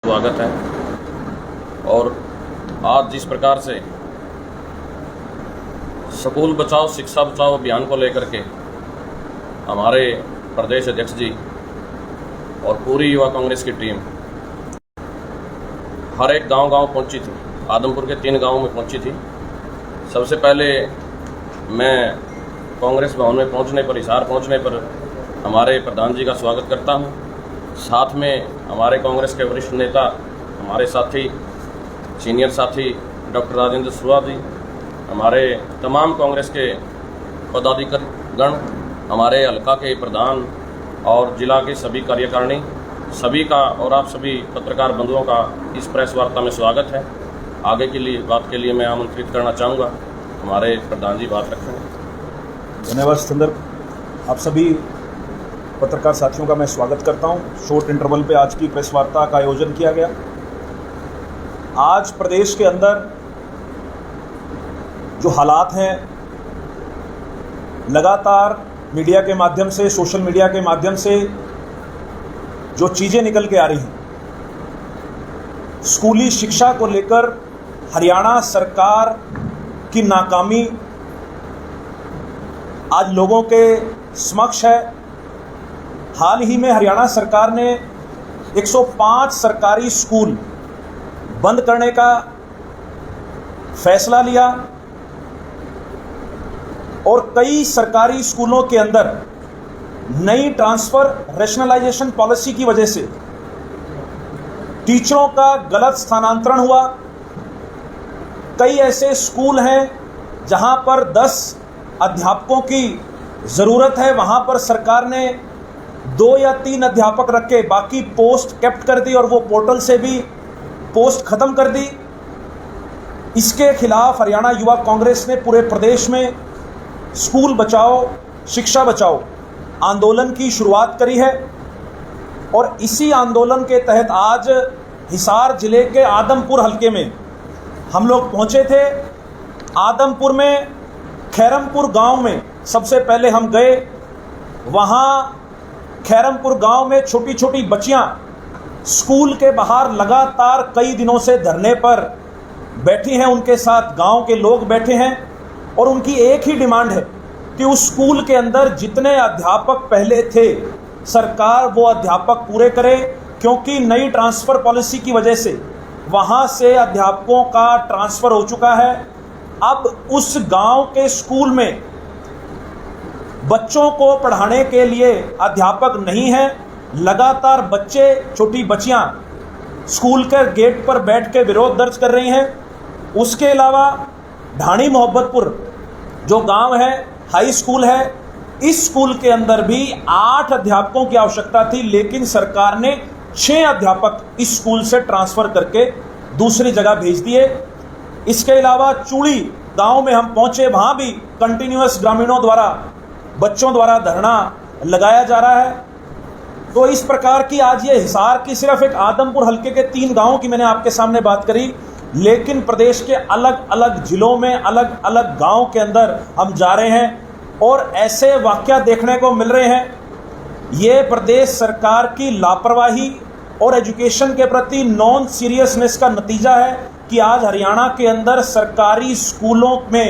स्वागत है। और आज जिस प्रकार से स्कूल बचाओ शिक्षा बचाओ अभियान को लेकर के हमारे प्रदेश अध्यक्ष जी और पूरी युवा कांग्रेस की टीम हर एक गांव पहुंची थी। आदमपुर के 3 गांवों में पहुंची थी। सबसे पहले मैं कांग्रेस भवन में पहुंचने पर, हिसार पहुंचने पर हमारे प्रधान जी का स्वागत करता हूं। साथ में हमारे कांग्रेस के वरिष्ठ नेता, हमारे साथी, सीनियर साथी डॉक्टर राजेंद्र सुरा जी, हमारे तमाम कांग्रेस के पदाधिकारीगण, हमारे हल्का के प्रधान और जिला के सभी कार्यकारिणी, सभी का और आप सभी पत्रकार बंधुओं का इस प्रेस वार्ता में स्वागत है। आगे के लिए बात के लिए मैं आमंत्रित करना चाहूँगा। हमारे प्रधान जी बात रखेंगे। धन्यवाद सतेंद्र। आप सभी पत्रकार साथियों का मैं स्वागत करता हूं। शॉर्ट इंटरवल पे आज की प्रेस वार्ता का आयोजन किया गया। आज प्रदेश के अंदर जो हालात हैं, लगातार मीडिया के माध्यम से, सोशल मीडिया के माध्यम से जो चीज़ें निकल के आ रही हैं, स्कूली शिक्षा को लेकर हरियाणा सरकार की नाकामी आज लोगों के समक्ष है। हाल ही में हरियाणा सरकार ने 105 सरकारी स्कूल बंद करने का फैसला लिया और कई सरकारी स्कूलों के अंदर नई ट्रांसफ़र रैशनलाइजेशन पॉलिसी की वजह से टीचरों का गलत स्थानांतरण हुआ। कई ऐसे स्कूल हैं जहां पर 10 अध्यापकों की ज़रूरत है, वहां पर सरकार ने 2 या 3 अध्यापक रख के बाकी पोस्ट कैप्ट कर दी और वो पोर्टल से भी पोस्ट खत्म कर दी। इसके खिलाफ हरियाणा युवा कांग्रेस ने पूरे प्रदेश में स्कूल बचाओ शिक्षा बचाओ आंदोलन की शुरुआत करी है और इसी आंदोलन के तहत आज हिसार जिले के आदमपुर हलके में हम लोग पहुंचे थे। आदमपुर में खैरमपुर गांव में सबसे पहले हम गए। वहां खैरमपुर गांव में छोटी छोटी बच्चियां स्कूल के बाहर लगातार कई दिनों से धरने पर बैठी हैं, उनके साथ गांव के लोग बैठे हैं और उनकी एक ही डिमांड है कि उस स्कूल के अंदर जितने अध्यापक पहले थे सरकार वो अध्यापक पूरे करे, क्योंकि नई ट्रांसफ़र पॉलिसी की वजह से वहां से अध्यापकों का ट्रांसफ़र हो चुका है। अब उस गांव के स्कूल में बच्चों को पढ़ाने के लिए अध्यापक नहीं है। लगातार बच्चे, छोटी बच्चियां स्कूल के गेट पर बैठ के विरोध दर्ज कर रही हैं। उसके अलावा ढाणी मोहब्बतपुर जो गांव है, हाई स्कूल है, इस स्कूल के अंदर भी 8 अध्यापकों की आवश्यकता थी, लेकिन सरकार ने 6 अध्यापक इस स्कूल से ट्रांसफ़र करके दूसरी जगह भेज दिए। इसके अलावा चूड़ी गांव में हम पहुंचे, वहां भी कंटिन्यूअस ग्रामीणों द्वारा, बच्चों द्वारा धरना लगाया जा रहा है। तो इस प्रकार की आज ये हिसार की सिर्फ एक आदमपुर हलके के 3 गांवों की मैंने आपके सामने बात करी, लेकिन प्रदेश के अलग अलग जिलों में अलग अलग गांव के अंदर हम जा रहे हैं और ऐसे वाकया देखने को मिल रहे हैं। ये प्रदेश सरकार की लापरवाही और एजुकेशन के प्रति नॉन सीरियसनेस का नतीजा है कि आज हरियाणा के अंदर सरकारी स्कूलों में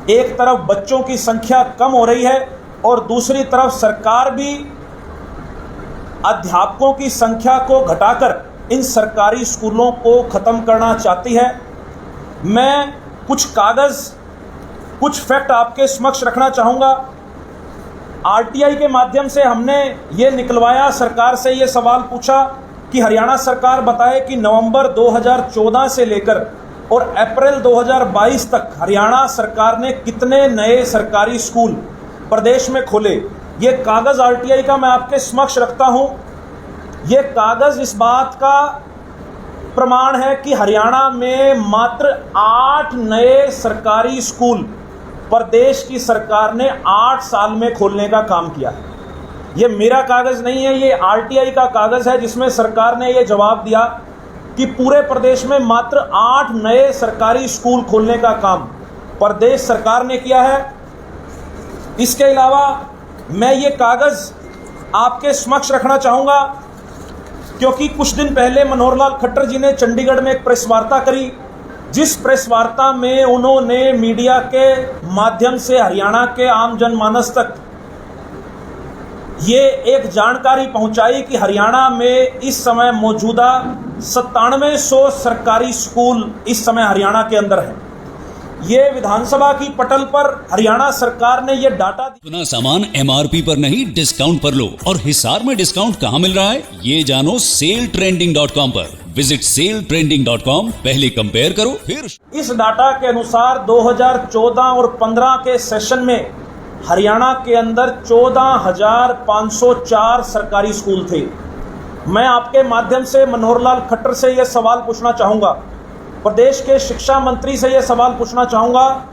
एक तरफ बच्चों की संख्या कम हो रही है और दूसरी तरफ सरकार भी अध्यापकों की संख्या को घटाकर इन सरकारी स्कूलों को ख़त्म करना चाहती है। मैं कुछ कागज़, कुछ फैक्ट आपके समक्ष रखना चाहूँगा। आरटीआई के माध्यम से हमने ये निकलवाया, सरकार से ये सवाल पूछा कि हरियाणा सरकार बताए कि नवंबर 2014 से लेकर और अप्रैल 2022 तक हरियाणा सरकार ने कितने नए सरकारी स्कूल प्रदेश में खोले। ये कागज़ आरटीआई का मैं आपके समक्ष रखता हूँ। ये कागज़ इस बात का प्रमाण है कि हरियाणा में मात्र 8 नए सरकारी स्कूल प्रदेश की सरकार ने 8 साल में खोलने का काम किया है। ये मेरा कागज़ नहीं है, ये आरटीआई का कागज़ है जिसमें सरकार ने ये जवाब दिया कि पूरे प्रदेश में मात्र 8 नए सरकारी स्कूल खोलने का काम प्रदेश सरकार ने किया है। इसके अलावा मैं ये कागज़ आपके समक्ष रखना चाहूँगा क्योंकि कुछ दिन पहले मनोहर लाल खट्टर जी ने चंडीगढ़ में एक प्रेस वार्ता करी, जिस प्रेस वार्ता में उन्होंने मीडिया के माध्यम से हरियाणा के आम जनमानस तक ये एक जानकारी पहुंचाई कि हरियाणा में इस समय मौजूदा 9700 सरकारी स्कूल इस समय हरियाणा के अंदर हैं। ये विधानसभा की पटल पर हरियाणा सरकार ने ये डाटा अपना सामान MRP पर नहीं डिस्काउंट पर लो। और हिसार में डिस्काउंट कहाँ मिल रहा है ये जानो सेलट्रेंडिंग.com पर। विजिट सेलट्रेंडिंग.com, पहले कंपेयर करो फिर। इस डाटा के अनुसार 2014 और 15 के सेशन में हरियाणा के अंदर 14,504 सरकारी स्कूल थे। मैं आपके माध्यम से मनोहर लाल खट्टर से यह सवाल पूछना चाहूँगा, प्रदेश के शिक्षा मंत्री से यह सवाल पूछना चाहूँगा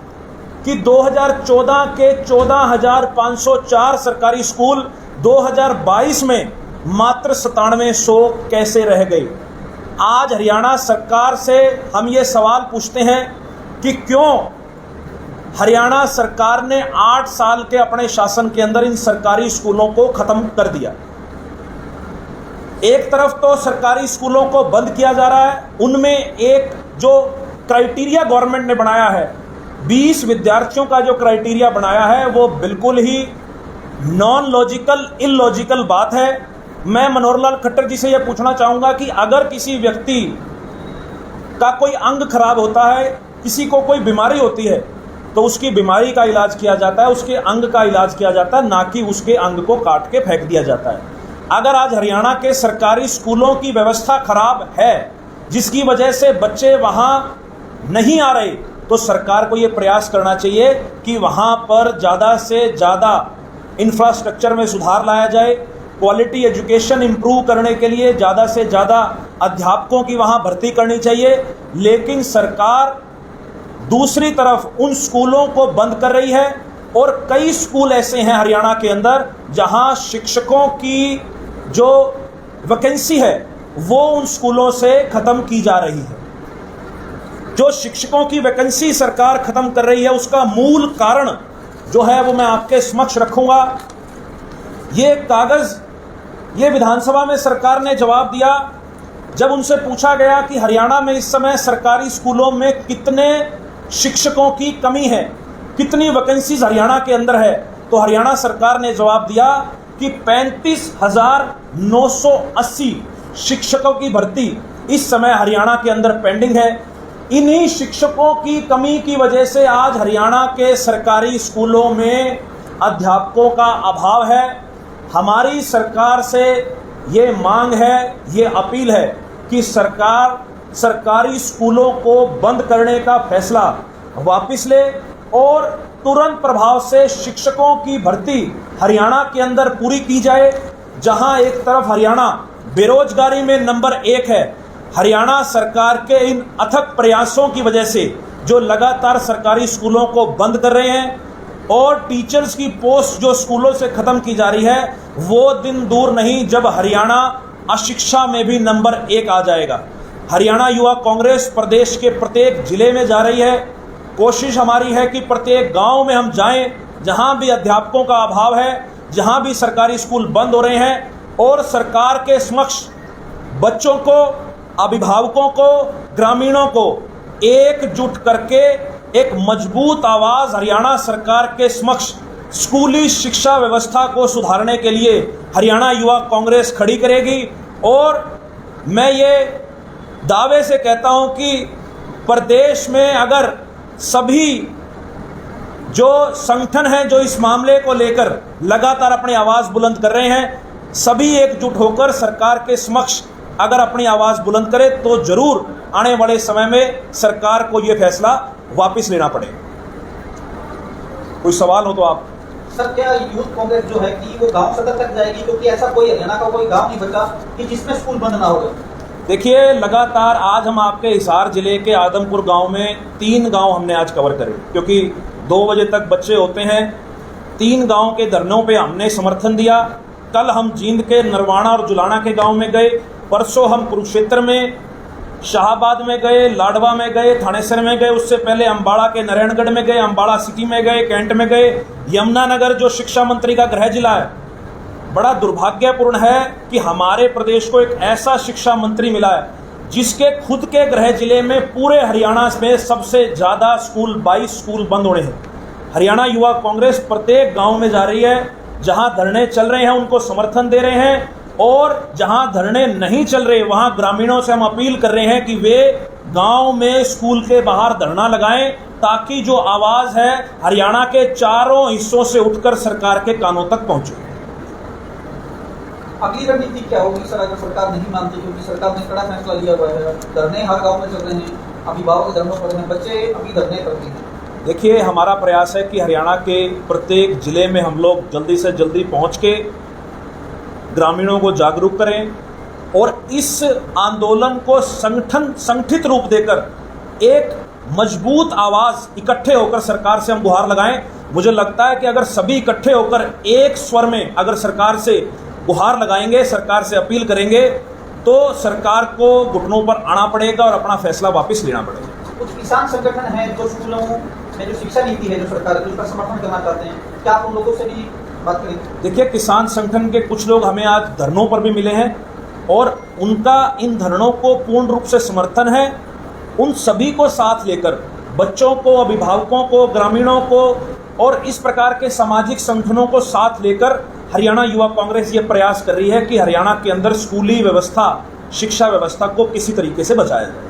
कि 2014 के 14,504 सरकारी स्कूल 2022 में मात्र 9700 कैसे रह गए। आज हरियाणा सरकार से हम ये सवाल पूछते हैं कि क्यों हरियाणा सरकार ने 8 साल के अपने शासन के अंदर इन सरकारी स्कूलों को खत्म कर दिया। एक तरफ तो सरकारी स्कूलों को बंद किया जा रहा है, उनमें एक जो क्राइटेरिया गवर्नमेंट ने बनाया है, 20 विद्यार्थियों का जो क्राइटेरिया बनाया है, वो बिल्कुल ही नॉन लॉजिकल, इलॉजिकल बात है। मैं मनोहर लाल खट्टर जी से यह पूछना चाहूँगा कि अगर किसी व्यक्ति का कोई अंग खराब होता है, किसी को कोई बीमारी होती है, तो उसकी बीमारी का इलाज किया जाता है, उसके अंग का इलाज किया जाता है, ना कि उसके अंग को काट के फेंक दिया जाता है। अगर आज हरियाणा के सरकारी स्कूलों की व्यवस्था खराब है, जिसकी वजह से बच्चे वहाँ नहीं आ रहे, तो सरकार को ये प्रयास करना चाहिए कि वहाँ पर ज़्यादा से ज़्यादा इंफ्रास्ट्रक्चर में सुधार लाया जाए। क्वालिटी एजुकेशन इम्प्रूव करने के लिए ज़्यादा से ज़्यादा अध्यापकों की वहाँ भर्ती करनी चाहिए। लेकिन सरकार दूसरी तरफ उन स्कूलों को बंद कर रही है, और कई स्कूल ऐसे हैं हरियाणा के अंदर जहां शिक्षकों की जो वैकेंसी है वो उन स्कूलों से खत्म की जा रही है। जो शिक्षकों की वैकेंसी सरकार खत्म कर रही है, उसका मूल कारण जो है वो मैं आपके समक्ष रखूंगा। ये कागज ये विधानसभा में सरकार ने जवाब दिया जब उनसे पूछा गया कि हरियाणा में इस समय सरकारी स्कूलों में कितने शिक्षकों की कमी है, कितनी वैकेंसीज हरियाणा के अंदर है, तो हरियाणा सरकार ने जवाब दिया कि 35,980 शिक्षकों की भर्ती इस समय हरियाणा के अंदर पेंडिंग है। इन्हीं शिक्षकों की कमी की वजह से आज हरियाणा के सरकारी स्कूलों में अध्यापकों का अभाव है। हमारी सरकार से ये मांग है, ये अपील है कि सरकार सरकारी स्कूलों को बंद करने का फैसला वापस ले और तुरंत प्रभाव से शिक्षकों की भर्ती हरियाणा के अंदर पूरी की जाए। जहां एक तरफ हरियाणा बेरोजगारी में नंबर 1 है, हरियाणा सरकार के इन अथक प्रयासों की वजह से जो लगातार सरकारी स्कूलों को बंद कर रहे हैं और टीचर्स की पोस्ट जो स्कूलों से खत्म की जा रही है, वो दिन दूर नहीं जब हरियाणा अशिक्षा में भी नंबर 1 आ जाएगा। हरियाणा युवा कांग्रेस प्रदेश के प्रत्येक जिले में जा रही है। कोशिश हमारी है कि प्रत्येक गांव में हम जाएं, जहां भी अध्यापकों का अभाव है, जहां भी सरकारी स्कूल बंद हो रहे हैं, और सरकार के समक्ष बच्चों को, अभिभावकों को, ग्रामीणों को एकजुट करके एक मजबूत आवाज़ हरियाणा सरकार के समक्ष स्कूली शिक्षा व्यवस्था को सुधारने के लिए हरियाणा युवा कांग्रेस खड़ी करेगी। और मैं ये दावे से कहता हूं कि प्रदेश में अगर सभी जो संगठन हैं जो इस मामले को लेकर लगातार अपनी आवाज़ बुलंद कर रहे हैं, सभी एकजुट होकर सरकार के समक्ष अगर अपनी आवाज़ बुलंद करे तो जरूर आने वाले समय में सरकार को ये फैसला वापस लेना पड़े। कोई सवाल हो तो आप। सर, क्या यूथ कांग्रेस जो है कि वो गांव सदर तक जाएगी, क्योंकि ऐसा कोई हरियाणा का कोई गांव नहीं बचा कि जिसमें स्कूल बंद ना हो? देखिए, लगातार आज हम आपके हिसार जिले के आदमपुर गांव में 3 गांव हमने आज कवर करे, क्योंकि 2 बजे तक बच्चे होते हैं। 3 गांव के धरनों पे हमने समर्थन दिया। कल हम जींद के नरवाणा और जुलाना के गांव में गए, परसों हम कुरुक्षेत्र में, शाहबाद में गए, लाडवा में गए, थानेसर में गए, उससे पहले अम्बाड़ा के नारायणगढ़ में गए, अम्बाड़ा सिटी में गए, कैंट में गए, यमुनानगर जो शिक्षा मंत्री का गृह जिला है, बड़ा दुर्भाग्यपूर्ण है कि हमारे प्रदेश को एक ऐसा शिक्षा मंत्री मिला है जिसके खुद के गृह जिले में पूरे हरियाणा में सबसे ज़्यादा स्कूल 22 स्कूल बंद होने हैं। हरियाणा युवा कांग्रेस प्रत्येक गांव में जा रही है, जहां धरने चल रहे हैं उनको समर्थन दे रहे हैं, और जहां धरने नहीं चल रहे वहां ग्रामीणों से हम अपील कर रहे हैं कि वे गांव में स्कूल के बाहर धरना लगाएं, ताकि जो आवाज है हरियाणा के चारों हिस्सों से उठकर सरकार के कानों तक पहुंचे। अगली रणनीति क्या होगी सर, अगर सरकार नहीं मानती, क्योंकि सरकार ने कड़ा फैसला लिया हुआ है, धरने हर गांव में चल रहे हैं, अभिभावक धरनों पर हैं, बच्चे अभी धरने पर हैं। देखिए, हमारा प्रयास है कि हरियाणा के प्रत्येक जिले में हम लोग जल्दी से जल्दी पहुंच के ग्रामीणों को जागरूक करें और इस आंदोलन को संगठित रूप देकर एक मजबूत आवाज इकट्ठे होकर सरकार से हम गुहार लगाएं। मुझे लगता है कि अगर सभी इकट्ठे होकर एक स्वर में अगर सरकार से गुहार लगाएंगे, सरकार से अपील करेंगे, तो सरकार को घुटनों पर आना पड़ेगा और अपना फैसला वापस लेना पड़ेगा। कुछ किसान संगठन हैं जो स्कूलों में जो शिक्षा नीति है जो सरकार है उसका समर्थन करना चाहते हैं, क्या आप उन लोगों से भी बात करें? देखिए, किसान संगठन के कुछ लोग हमें आज धरनों पर भी मिले हैं और उनका इन धरनों को पूर्ण रूप से समर्थन है। उन सभी को साथ लेकर बच्चों को, अभिभावकों को, ग्रामीणों को और इस प्रकार के सामाजिक संगठनों को साथ लेकर हरियाणा युवा कांग्रेस ये प्रयास कर रही है कि हरियाणा के अंदर स्कूली व्यवस्था, शिक्षा व्यवस्था को किसी तरीके से बचाया जाए।